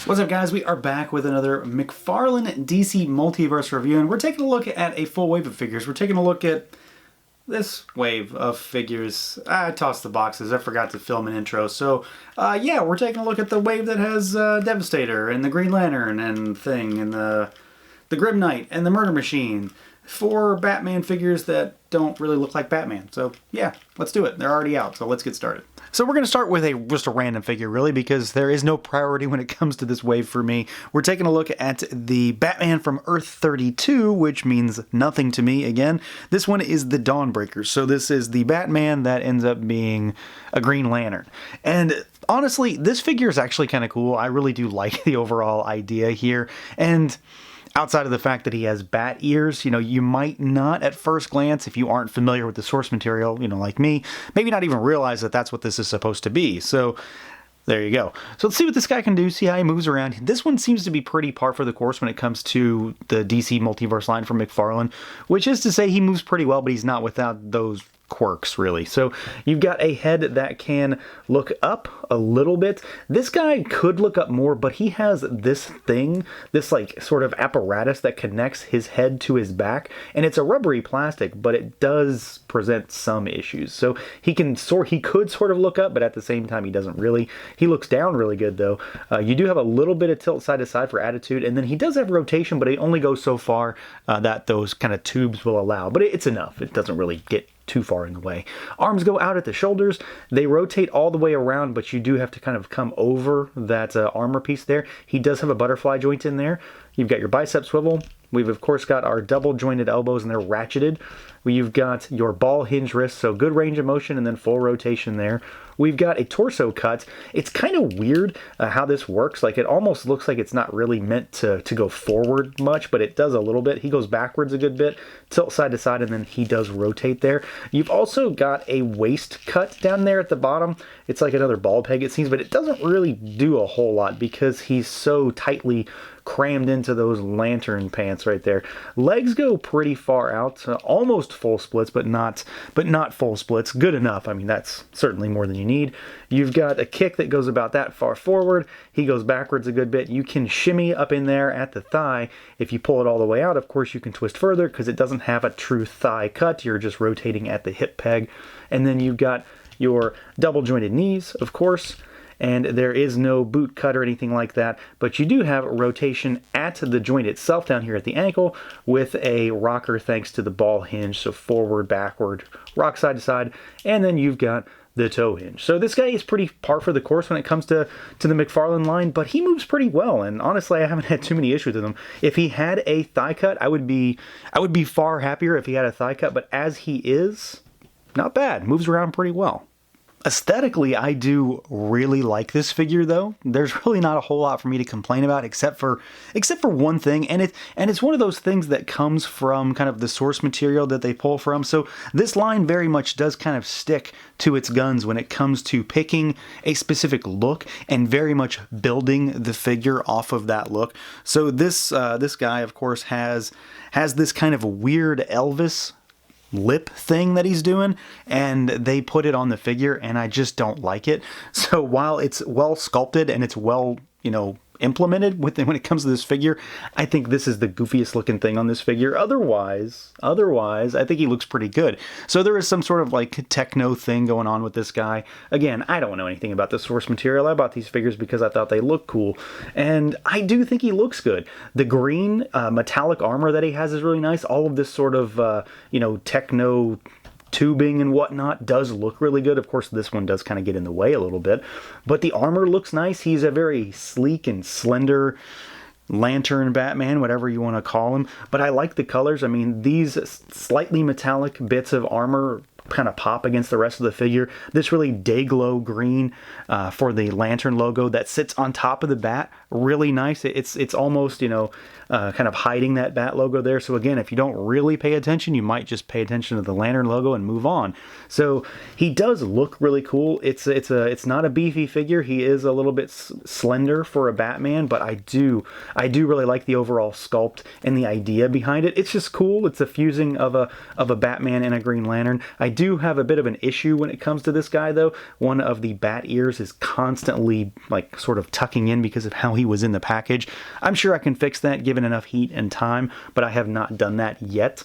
What's up, guys? We are back with another McFarlane DC Multiverse review, and we're taking a look at a full wave of figures. We're taking a look at this wave of figures. I tossed the boxes. I forgot to film an intro. So, yeah, we're taking a look at the wave that has Devastator and the Green Lantern and Thing and the Grim Knight and the Murder Machine. 4 Batman figures that don't really look like Batman. So, yeah, let's do it. They're already out, so let's get started. So we're going to start with just a random figure, really, because there is no priority when it comes to this wave for me. We're taking a look at the Batman from Earth 32, which means nothing to me, again. This one is the Dawnbreaker. So this is the Batman that ends up being a Green Lantern. And honestly, this figure is actually kind of cool. I really do like the overall idea here. And outside of the fact that he has bat ears, you might not at first glance, if you aren't familiar with the source material, like me, maybe not even realize that that's what this is supposed to be. So there you go. So let's see what this guy can do, see how he moves around. This one seems to be pretty par for the course when it comes to the DC Multiverse line from McFarlane, which is to say he moves pretty well, but he's not without those quirks, really. So you've got a head that can look up a little bit. This guy could look up more, but he has this thing, this like sort of apparatus that connects his head to his back, and it's a rubbery plastic, but it does present some issues. So he could sort of look up, but at the same time he doesn't really. He looks down really good though. You do have a little bit of tilt side to side for attitude, and then he does have rotation, but it only goes so far that those kind of tubes will allow. But it's enough. It doesn't really get too far in the way. Arms go out at the shoulders. They rotate all the way around, but you do have to kind of come over that armor piece there. He does have a butterfly joint in there. You've got your bicep swivel. We've, of course, got our double jointed elbows, and they're ratcheted. You've got your ball hinge wrists, so good range of motion and then full rotation there. We've got a torso cut. It's kind of weird how this works. Like, it almost looks like it's not really meant to go forward much, but it does a little bit. He goes backwards a good bit, tilt side to side, and then he does rotate there. You've also got a waist cut down there at the bottom. It's like another ball peg, it seems, but it doesn't really do a whole lot because he's so tightly crammed into those lantern pants right there. Legs go pretty far out, almost full splits, but not full splits. Good enough. I mean, that's certainly more than you need. You've got a kick that goes about that far forward. He goes backwards a good bit. You can shimmy up in there at the thigh. If you pull it all the way out, of course, you can twist further because it doesn't have a true thigh cut. You're just rotating at the hip peg. And then you've got your double jointed knees, of course. And there is no boot cut or anything like that, but you do have rotation at the joint itself down here at the ankle with a rocker thanks to the ball hinge, so forward, backward, rock side to side, and then you've got the toe hinge. So this guy is pretty par for the course when it comes to the McFarlane line, but he moves pretty well, and honestly, I haven't had too many issues with him. If he had a thigh cut, I would be far happier if he had a thigh cut, but as he is, not bad. Moves around pretty well. Aesthetically, I do really like this figure, though. There's really not a whole lot for me to complain about, except for one thing, and it's one of those things that comes from kind of the source material that they pull from. So this line very much does kind of stick to its guns when it comes to picking a specific look and very much building the figure off of that look. So this guy, of course, has this kind of weird Elvis lip thing that he's doing, and they put it on the figure, and I just don't like it. So while it's well sculpted and it's well, implemented when it comes to this figure, I think this is the goofiest looking thing on this figure. Otherwise, I think he looks pretty good. So there is some sort of like techno thing going on with this guy. Again, I don't know anything about the source material. I bought these figures because I thought they looked cool, and I do think he looks good. The green metallic armor that he has is really nice. All of this sort of techno tubing and whatnot does look really good. Of course, this one does kind of get in the way a little bit, but the armor looks nice. He's a very sleek and slender lantern Batman, whatever you want to call him, but I like the colors. I mean, these slightly metallic bits of armor kind of pop against the rest of the figure. This really day glow green for the lantern logo that sits on top of the bat, really nice. It's almost kind of hiding that bat logo there. So again, if you don't really pay attention, you might just pay attention to the lantern logo and move on. So he does look really cool. It's not a beefy figure. He is a little bit slender for a Batman, but I do really like the overall sculpt and the idea behind it. It's just cool. It's a fusing of a Batman and a Green Lantern. I do have a bit of an issue when it comes to this guy though. One of the bat ears is constantly like sort of tucking in because of how he was in the package. I'm sure I can fix that given enough heat and time, but I have not done that yet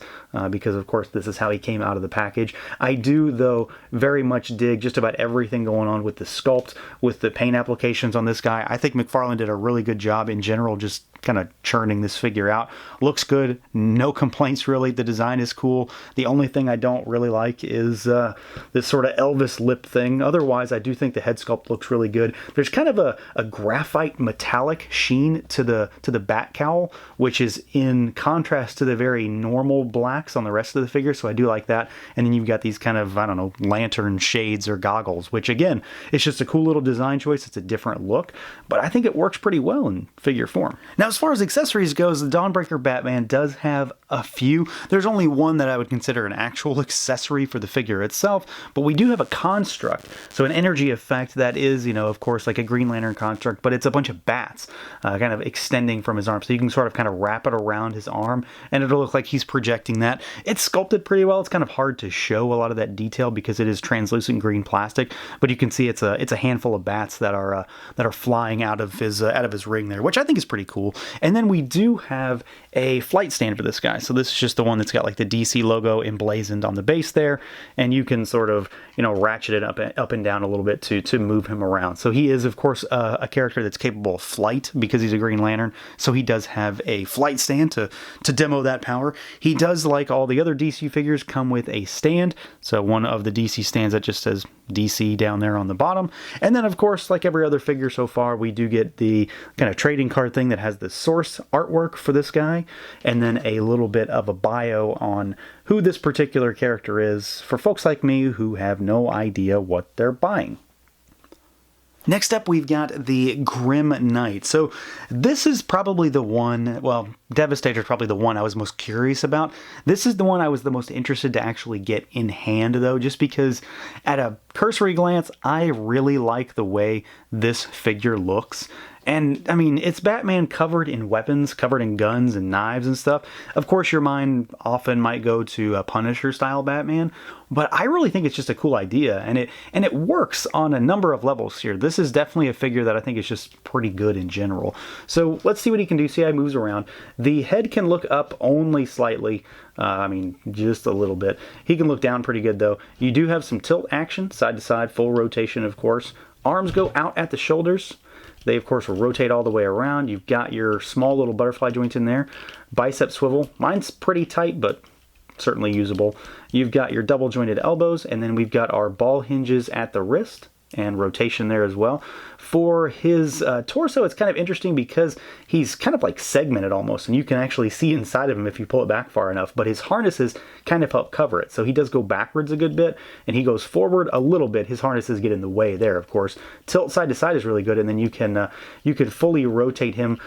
because of course this is how he came out of the package. I do though very much dig just about everything going on with the sculpt, with the paint applications on this guy. I think McFarlane did a really good job in general just kind of churning this figure out. Looks good, no complaints really. The design is cool. The only thing I don't really like is this sort of Elvis lip thing. Otherwise, I do think the head sculpt looks really good. There's kind of a graphite metallic sheen to the bat cowl, which is in contrast to the very normal blacks on the rest of the figure, so I do like that. And then you've got these kind of, I don't know, lantern shades or goggles, which again, it's just a cool little design choice. It's a different look, but I think it works pretty well in figure form. Now, as far as accessories goes, the Dawnbreaker Batman does have a few. There's only one that I would consider an actual accessory for the figure itself, but we do have a construct. So an energy effect that is, you know, of course, like a Green Lantern construct, but it's a bunch of bats kind of extending from his arm. So you can sort of kind of wrap it around his arm and it'll look like he's projecting that. It's sculpted pretty well. It's kind of hard to show a lot of that detail because it is translucent green plastic, but you can see it's a handful of bats that are flying out of his ring there, which I think is pretty cool. And then we do have a flight stand for this guy. So this is just the one that's got like the DC logo emblazoned on the base there, and you can sort of, you know, ratchet it up and down a little bit to move him around. So he is, of course, a character that's capable of flight because he's a Green Lantern. So he does have a flight stand to demo that power. He does, like all the other DC figures, come with a stand. So one of the DC stands that just says DC down there on the bottom. And then, of course, like every other figure so far, we do get the kind of trading card thing that has the source artwork for this guy, and then a little bit of a bio on who this particular character is for folks like me who have no idea what they're buying. Next up, we've got the Grim Knight. So this is probably the one, well, Devastator is probably the one I was most curious about. This is the one I was the most interested to actually get in hand, though, just because at a cursory glance, I really like the way this figure looks. And, I mean, it's Batman covered in weapons, covered in guns and knives and stuff. Of course, your mind often might go to a Punisher-style Batman, but I really think it's just a cool idea, and it works on a number of levels here. This is definitely a figure that I think is just pretty good in general. So let's see what he can do. See how he moves around. The head can look up only slightly. I mean, just a little bit. He can look down pretty good, though. You do have some tilt action, side to side, full rotation, of course. Arms go out at the shoulders. They, of course, will rotate all the way around. You've got your small little butterfly joint in there. Bicep swivel. Mine's pretty tight, but certainly usable. You've got your double jointed elbows, and then we've got our ball hinges at the wrist and rotation there as well. For his torso, it's kind of interesting because he's kind of like segmented almost, and you can actually see inside of him if you pull it back far enough, but his harnesses kind of help cover it. So he does go backwards a good bit, and he goes forward a little bit. His harnesses get in the way there, of course. Tilt side to side is really good, and then you can fully rotate him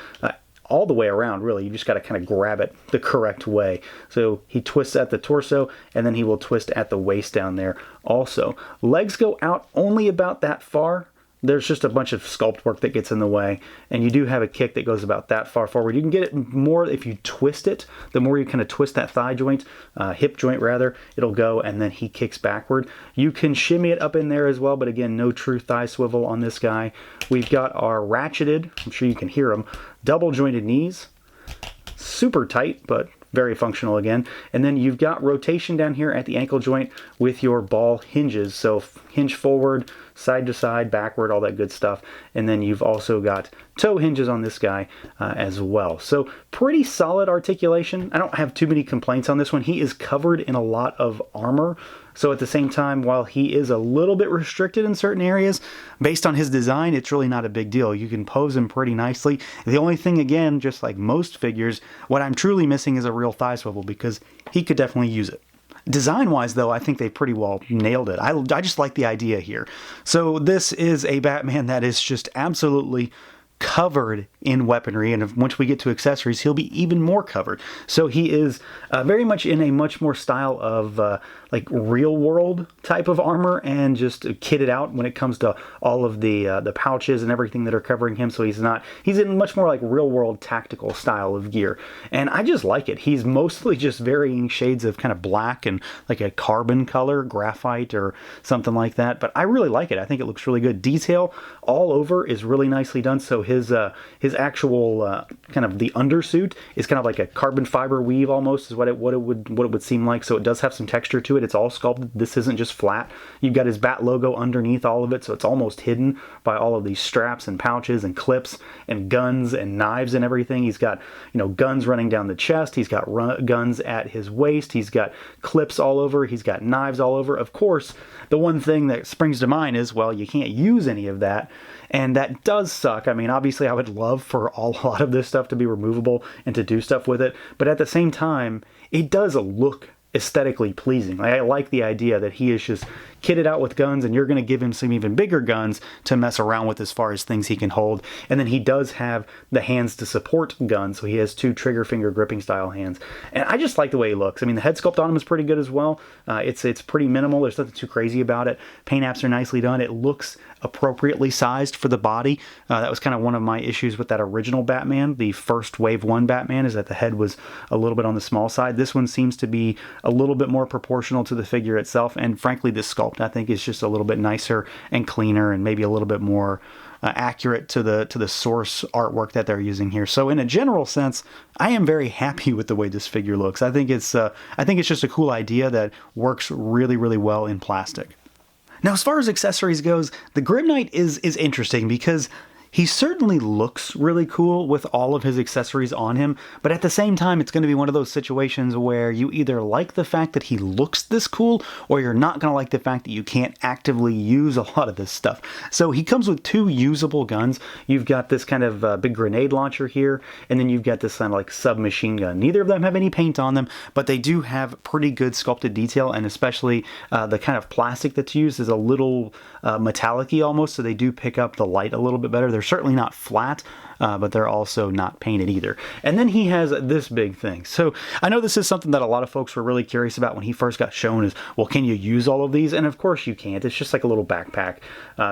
all the way around, really. You just got to kind of grab it the correct way. So he twists at the torso, and then he will twist at the waist down there also. Legs go out only about that far. There's just a bunch of sculpt work that gets in the way, and you do have a kick that goes about that far forward. You can get it more if you twist it. The more you kind of twist that thigh joint, hip joint rather, it'll go, and then he kicks backward. You can shimmy it up in there as well, but again, no true thigh swivel on this guy. We've got our ratcheted, I'm sure you can hear them, double jointed knees. Super tight, but very functional again. And then you've got rotation down here at the ankle joint with your ball hinges. So hinge forward, side to side, backward, all that good stuff. And then you've also got toe hinges on this guy as well. So pretty solid articulation. I don't have too many complaints on this one. He is covered in a lot of armor. So at the same time, while he is a little bit restricted in certain areas, based on his design, it's really not a big deal. You can pose him pretty nicely. The only thing, again, just like most figures, what I'm truly missing is a real thigh swivel because he could definitely use it. Design-wise, though, I think they pretty well nailed it. I just like the idea here. So this is a Batman that is just absolutely covered in weaponry, and once we get to accessories, he'll be even more covered. So he is very much in a much more style of like real world type of armor, and just kitted out when it comes to all of the pouches and everything that are covering him. So he's in much more like real world tactical style of gear, and I just like it. He's mostly just varying shades of kind of black and like a carbon color, graphite or something like that, but I really like it. I think it looks really good. Detail all over is really nicely done. So his actual kind of the undersuit is kind of like a carbon fiber weave almost, is what it would seem like. So it does have some texture to it. It's all sculpted. This isn't just flat. You've got his bat logo underneath all of it, so it's almost hidden by all of these straps and pouches and clips and guns and knives and everything. He's got, you know, guns running down the chest. He's got guns at his waist. He's got clips all over. He's got knives all over. Of course, the one thing that springs to mind is, well, you can't use any of that. And that does suck. I mean, obviously I would love for a lot of this stuff to be removable and to do stuff with it, but at the same time, it does look aesthetically pleasing. I like the idea that he is just kitted out with guns, and you're going to give him some even bigger guns to mess around with as far as things he can hold. And then he does have the hands to support guns, so he has 2 trigger finger gripping style hands. And I just like the way he looks. I mean, the head sculpt on him is pretty good as well. It's pretty minimal. There's nothing too crazy about it. Paint apps are nicely done. It looks appropriately sized for the body. That was kind of one of my issues with that original Batman. The first Wave 1 Batman is that the head was a little bit on the small side. This one seems to be a little bit more proportional to the figure itself, and frankly, the sculpt I think is just a little bit nicer and cleaner, and maybe a little bit more accurate to the source artwork that they're using here. So in a general sense, I am very happy with the way this figure looks. I think it's just a cool idea that works really, really well in plastic. Now, as far as accessories goes, the Grim Knight is interesting because he certainly looks really cool with all of his accessories on him, but at the same time, it's going to be one of those situations where you either like the fact that he looks this cool, or you're not going to like the fact that you can't actively use a lot of this stuff. So he comes with 2 usable guns. You've got this kind of big grenade launcher here, and then you've got this kind of like submachine gun. Neither of them have any paint on them, but they do have pretty good sculpted detail, and especially the kind of plastic that's used is a little metallic-y almost, so they do pick up the light a little bit better. They're certainly not flat, but they're also not painted either. And then he has this big thing. So I know this is something that a lot of folks were really curious about when he first got shown is, well, can you use all of these? And of course you can't. It's just like a little backpack.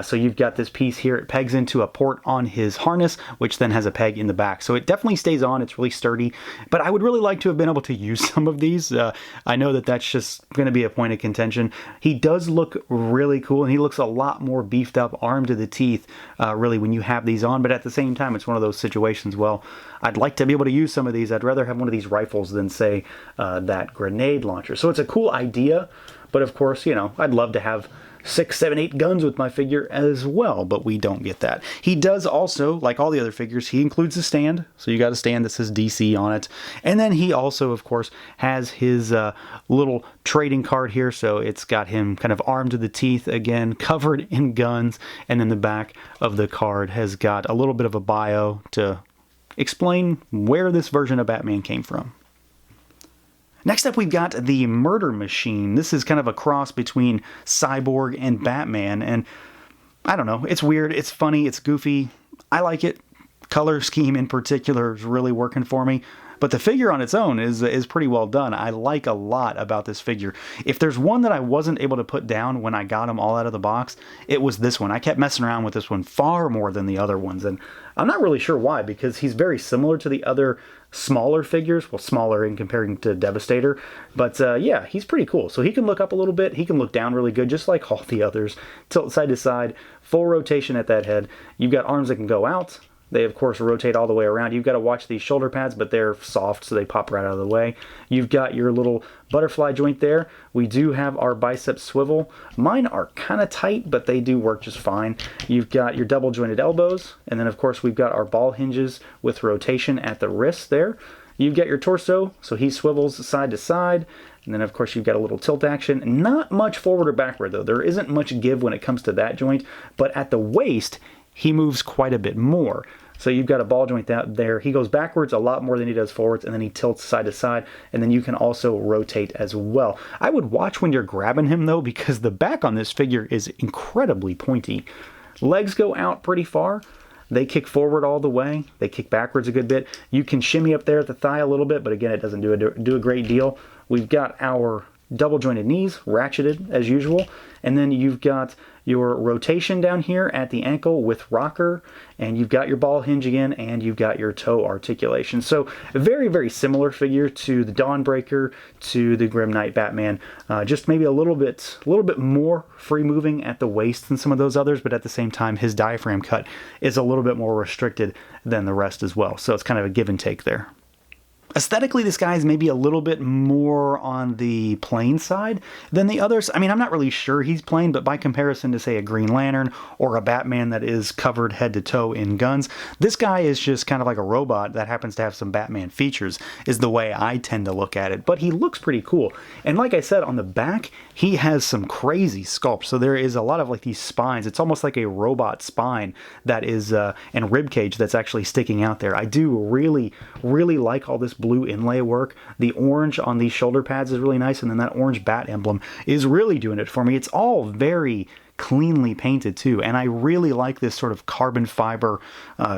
So you've got this piece here. It pegs into a port on his harness, which then has a peg in the back. So it definitely stays on. It's really sturdy. But I would really like to have been able to use some of these. I know that that's just going to be a point of contention. He does look really cool, and he looks a lot more beefed up, armed to the teeth, really, when you have these on. But at the same time, it's one of those situations, well, I'd like to be able to use some of these. I'd rather have one of these rifles than, say, that grenade launcher. So it's a cool idea, but of course, you know, I'd love to have 6, 7, 8 guns with my figure as well, but we don't get that. He does also, like all the other figures, he includes a stand. So you got a stand that says DC on it. And then he also, of course, has his little trading card here. So it's got him kind of armed to the teeth, again, covered in guns. And then the back of the card has got a little bit of a bio to explain where this version of Batman came from. Next up, we've got the Murder Machine. This is kind of a cross between Cyborg and Batman, and I don't know, it's weird, it's funny, it's goofy. I like it. Color scheme in particular is really working for me. But the figure on its own is pretty well done. I like a lot about this figure. If there's one that I wasn't able to put down when I got them all out of the box, it was this one. I kept messing around with this one far more than the other ones, and I'm not really sure why, because he's very similar to the other smaller figures. Well, smaller in comparing to Devastator, but yeah, he's pretty cool. So he can look up a little bit, he can look down really good, just like all the others. Tilt side to side, full rotation at that head. You've got arms that can go out. They, of course, rotate all the way around. You've got to watch these shoulder pads, but they're soft, so they pop right out of the way. You've got your little butterfly joint there. We do have our bicep swivel. Mine are kind of tight, but they do work just fine. You've got your double jointed elbows, and then, of course, we've got our ball hinges with rotation at the wrist there. You've got your torso, so he swivels side to side. And then, of course, you've got a little tilt action. Not much forward or backward, though. There isn't much give when it comes to that joint, but at the waist, he moves quite a bit more. So you've got a ball joint out there. He goes backwards a lot more than he does forwards, and then he tilts side to side, and then you can also rotate as well. I would watch when you're grabbing him, though, because the back on this figure is incredibly pointy. Legs go out pretty far. They kick forward all the way. They kick backwards a good bit. You can shimmy up there at the thigh a little bit, but again, it doesn't do a great deal. We've got our double jointed knees, ratcheted as usual, and then you've got your rotation down here at the ankle with rocker, and you've got your ball hinge again, and you've got your toe articulation. So a very, very similar figure to the Dawnbreaker, to the Grim Knight Batman, just maybe a little bit more free moving at the waist than some of those others, but at the same time his diaphragm cut is a little bit more restricted than the rest as well. So it's kind of a give and take there. Aesthetically, this guy is maybe a little bit more on the plain side than the others. I mean, I'm not really sure he's plain, but by comparison to, say, a Green Lantern or a Batman that is covered head to toe in guns, this guy is just kind of like a robot that happens to have some Batman features, is the way I tend to look at it. But he looks pretty cool. And like I said, on the back, he has some crazy sculpt. So there is a lot of like these spines. It's almost like a robot spine that is, and rib cage that's actually sticking out there. I do really, really like all this blue inlay work. The orange on these shoulder pads is really nice, and then that orange bat emblem is really doing it for me. It's all very cleanly painted too, and I really like this sort of carbon fiber,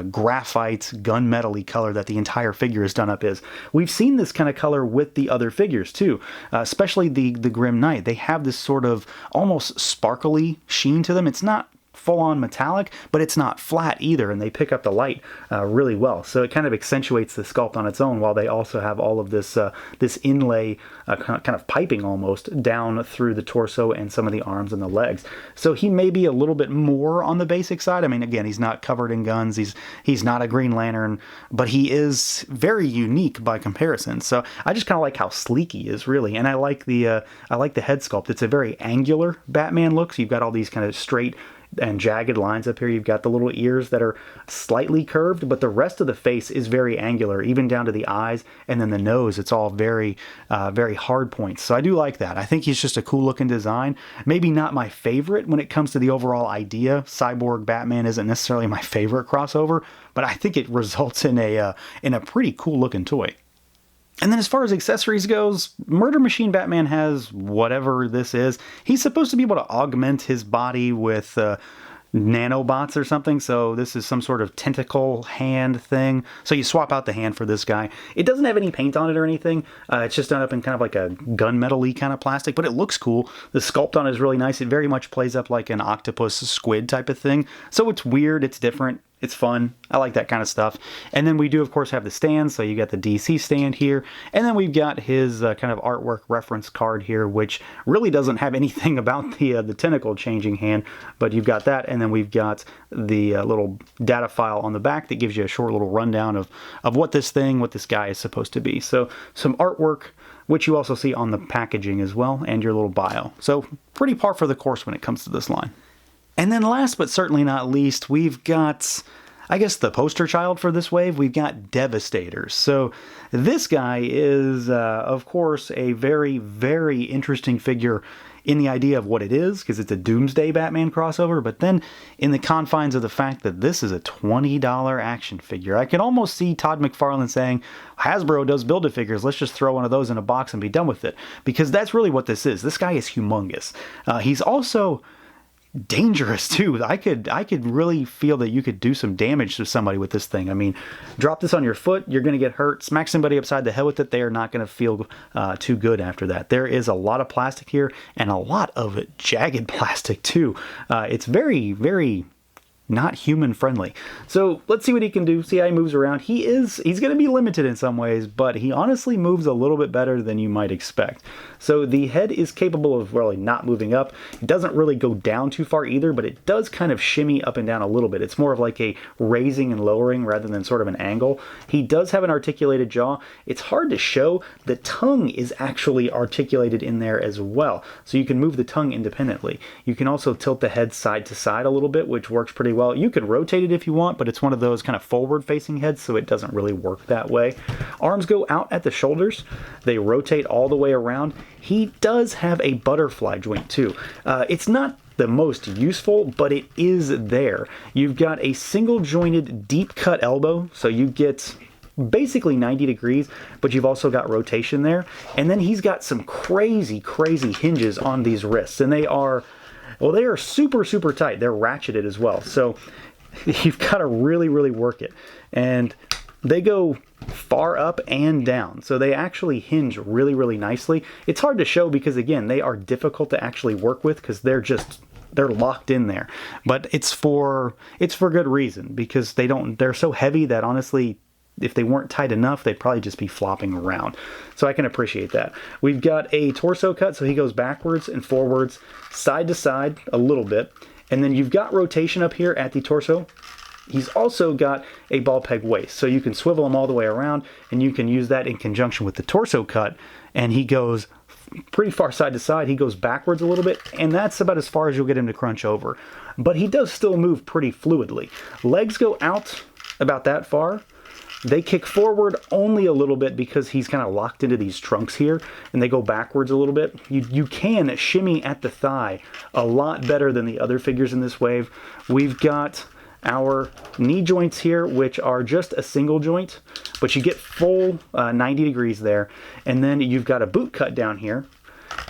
graphite, gunmetal-y color that the entire figure is done up is. We've seen this kind of color with the other figures too, especially the Grim Knight. They have this sort of almost sparkly sheen to them. It's not full-on metallic, but it's not flat either, and they pick up the light really well. So it kind of accentuates the sculpt on its own, while they also have all of this this inlay kind of piping almost down through the torso and some of the arms and the legs. So he may be a little bit more on the basic side. I mean, again, he's not covered in guns. He's not a Green Lantern, but he is very unique by comparison. So I just kind of like how sleek he is, really, and I like the head sculpt. It's a very angular Batman look. So you've got all these kind of straight and jagged lines up here. You've got the little ears that are slightly curved, but the rest of the face is very angular, even down to the eyes, and then the nose. It's all very, very hard points. So I do like that. I think he's just a cool looking design. Maybe not my favorite when it comes to the overall idea. Cyborg Batman isn't necessarily my favorite crossover, but I think it results in a pretty cool looking toy. And then as far as accessories goes, Murder Machine Batman has whatever this is. He's supposed to be able to augment his body with nanobots or something, so this is some sort of tentacle hand thing. So you swap out the hand for this guy. It doesn't have any paint on it or anything. It's just done up in kind of like a gunmetal-y kind of plastic, but it looks cool. The sculpt on it is really nice. It very much plays up like an octopus squid type of thing. So it's weird, it's different. It's fun. I like that kind of stuff. And then we do, of course, have the stand. So you got the DC stand here. And then we've got his kind of artwork reference card here, which really doesn't have anything about the tentacle changing hand. But you've got that. And then we've got the little data file on the back that gives you a short little rundown of what this guy is supposed to be. So some artwork, which you also see on the packaging as well, and your little bio. So pretty par for the course when it comes to this line. And then last but certainly not least, we've got, I guess, the poster child for this wave. We've got Devastator. So this guy is, of course, a very, very interesting figure in the idea of what it is, because it's a Doomsday Batman crossover, but then in the confines of the fact that this is a $20 action figure. I can almost see Todd McFarlane saying, Hasbro does Build-A-Figures, let's just throw one of those in a box and be done with it, because that's really what this is. This guy is humongous. He's also dangerous too. I could really feel that you could do some damage to somebody with this thing. I mean, drop this on your foot, you're going to get hurt. Smack somebody upside the head with it, they are not going to feel too good after that. There is a lot of plastic here, and a lot of jagged plastic too. It's very, very not human friendly. So let's see what he can do, see how he moves around. He's going to be limited in some ways, but he honestly moves a little bit better than you might expect. So the head is capable of really not moving up. It doesn't really go down too far either, but it does kind of shimmy up and down a little bit. It's more of like a raising and lowering rather than sort of an angle. He does have an articulated jaw. It's hard to show. The tongue is actually articulated in there as well, so you can move the tongue independently. You can also tilt the head side to side a little bit, which works pretty well. You could rotate it if you want, but it's one of those kind of forward-facing heads, so it doesn't really work that way. Arms go out at the shoulders. They rotate all the way around. He does have a butterfly joint too. It's not the most useful, but it is there. You've got a single jointed deep cut elbow, so you get basically 90 degrees, but you've also got rotation there. And then he's got some crazy, crazy hinges on these wrists, and they are super, super tight. They're ratcheted as well. So you've got to really, really work it. And they go far up and down, so they actually hinge really, really nicely. It's hard to show because, again, they are difficult to actually work with because they're locked in there. But it's for good reason, because they're so heavy that honestly, if they weren't tight enough, they'd probably just be flopping around. So I can appreciate that. We've got a torso cut, so he goes backwards and forwards, side to side a little bit. And then you've got rotation up here at the torso. He's also got a ball peg waist, so you can swivel him all the way around, and you can use that in conjunction with the torso cut. And he goes pretty far side to side. He goes backwards a little bit, and that's about as far as you'll get him to crunch over. But he does still move pretty fluidly. Legs go out about that far. They kick forward only a little bit because he's kind of locked into these trunks here, and they go backwards a little bit. You can shimmy at the thigh a lot better than the other figures in this wave. We've got our knee joints here, which are just a single joint, but you get full 90 degrees there. And then you've got a boot cut down here.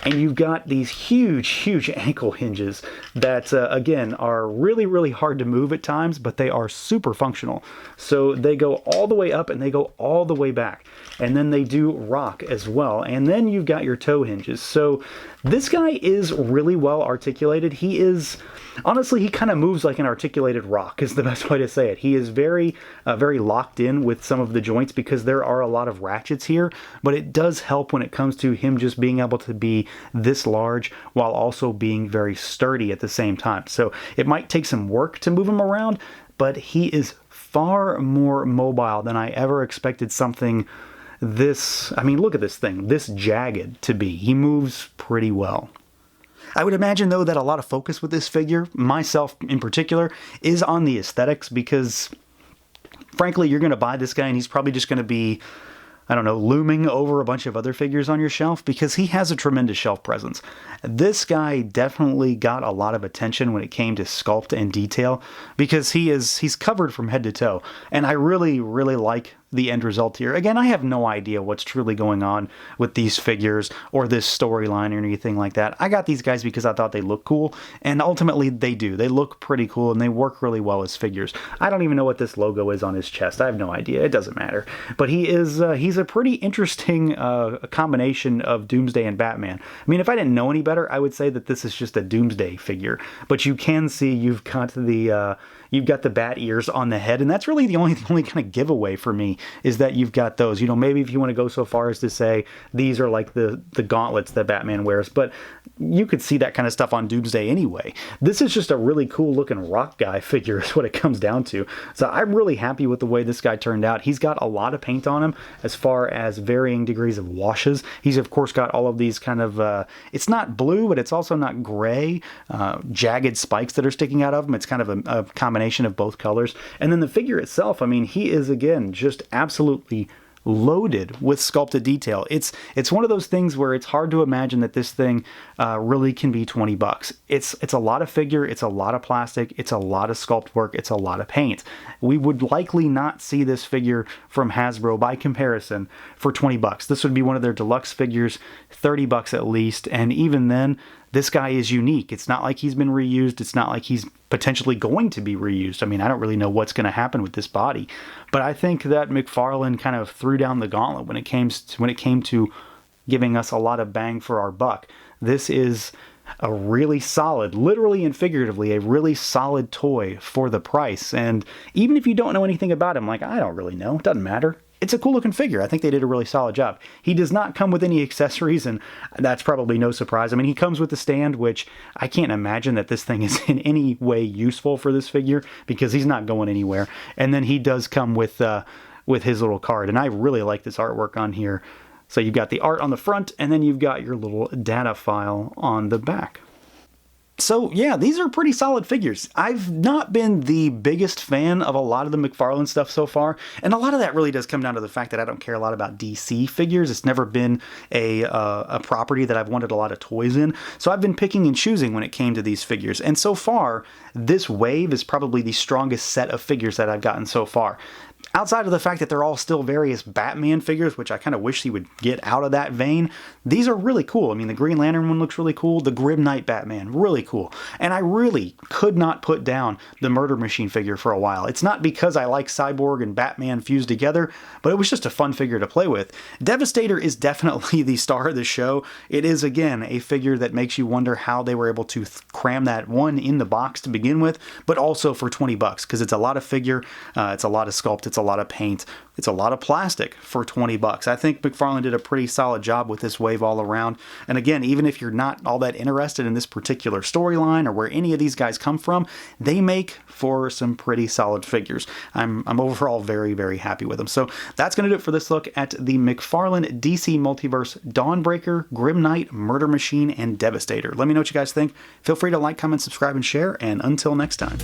And you've got these huge, huge ankle hinges that, again, are really, really hard to move at times, but they are super functional. So they go all the way up and they go all the way back. And then they do rock as well. And then you've got your toe hinges. So this guy is really well articulated. He is, honestly, he kind of moves like an articulated rock is the best way to say it. He is very, very locked in with some of the joints because there are a lot of ratchets here, but it does help when it comes to him just being able to be this large while also being very sturdy at the same time. So it might take some work to move him around, but he is far more mobile than I ever expected something this, I mean, look at this thing, this jagged to be. He moves pretty well. I would imagine, though, that a lot of focus with this figure, myself in particular, is on the aesthetics because, frankly, you're going to buy this guy and he's probably just going to be, I don't know, looming over a bunch of other figures on your shelf because he has a tremendous shelf presence. This guy definitely got a lot of attention when it came to sculpt and detail because he's covered from head to toe. And I really, really like the end result here. Again, I have no idea what's truly going on with these figures or this storyline or anything like that. I got these guys because I thought they looked cool, and ultimately they do. They look pretty cool and they work really well as figures. I don't even know what this logo is on his chest. I have no idea. It doesn't matter. But he's a pretty interesting combination of Doomsday and Batman. I mean, if I didn't know any better, I would say that this is just a Doomsday figure. But you can see you've got the bat ears on the head, and that's really the only kind of giveaway for me is that you've got those. You know, maybe if you want to go so far as to say these are like the gauntlets that Batman wears, but you could see that kind of stuff on Doomsday anyway. This is just a really cool looking rock guy figure is what it comes down to. So I'm really happy with the way this guy turned out. He's got a lot of paint on him as far as varying degrees of washes. He's of course got all of these kind of, it's not blue, but it's also not gray, jagged spikes that are sticking out of him. It's kind of a combination of both colors. And then the figure itself, I mean, he is again just absolutely loaded with sculpted detail. It's one of those things where it's hard to imagine that this thing really can be $20. It's a lot of figure, it's a lot of plastic, it's a lot of sculpt work, it's a lot of paint. We would likely not see this figure from Hasbro by comparison for $20. This would be one of their deluxe figures, $30 at least, and even then, this guy is unique. It's not like he's been reused. It's not like he's potentially going to be reused. I mean, I don't really know what's going to happen with this body. But I think that McFarlane kind of threw down the gauntlet when it came to giving us a lot of bang for our buck. This is a really solid, literally and figuratively, a really solid toy for the price. And even if you don't know anything about him, like, I don't really know, it doesn't matter. It's a cool looking figure. I think they did a really solid job. He does not come with any accessories, and that's probably no surprise. I mean, he comes with the stand, which I can't imagine that this thing is in any way useful for this figure because he's not going anywhere. And then he does come with his little card, and I really like this artwork on here. So you've got the art on the front, and then you've got your little data file on the back. So yeah, these are pretty solid figures. I've not been the biggest fan of a lot of the McFarlane stuff so far, and a lot of that really does come down to the fact that I don't care a lot about DC figures. It's never been a property that I've wanted a lot of toys in, so I've been picking and choosing when it came to these figures. And so far, this wave is probably the strongest set of figures that I've gotten so far. Outside of the fact that they're all still various Batman figures, which I kind of wish he would get out of that vein, these are really cool. I mean, the Green Lantern one looks really cool. The Grim Knight Batman, really cool. And I really could not put down the Murder Machine figure for a while. It's not because I like Cyborg and Batman fused together, but it was just a fun figure to play with. Devastator is definitely the star of the show. It is, again, a figure that makes you wonder how they were able to cram that one in the box to begin with, but also for 20 bucks, because it's a lot of figure, it's a lot of sculpt, it's a lot of paint, it's a lot of plastic for 20 bucks. I think McFarlane did a pretty solid job with this wave all around. And again, even if you're not all that interested in this particular storyline or where any of these guys come from, they make for some pretty solid figures. I'm overall very, very happy with them. So that's going to do it for this look at the McFarlane DC Multiverse Dawnbreaker, Grim Knight, Murder Machine, and Devastator. Let me know what you guys think. Feel free to like, comment, subscribe, and share. And until next time.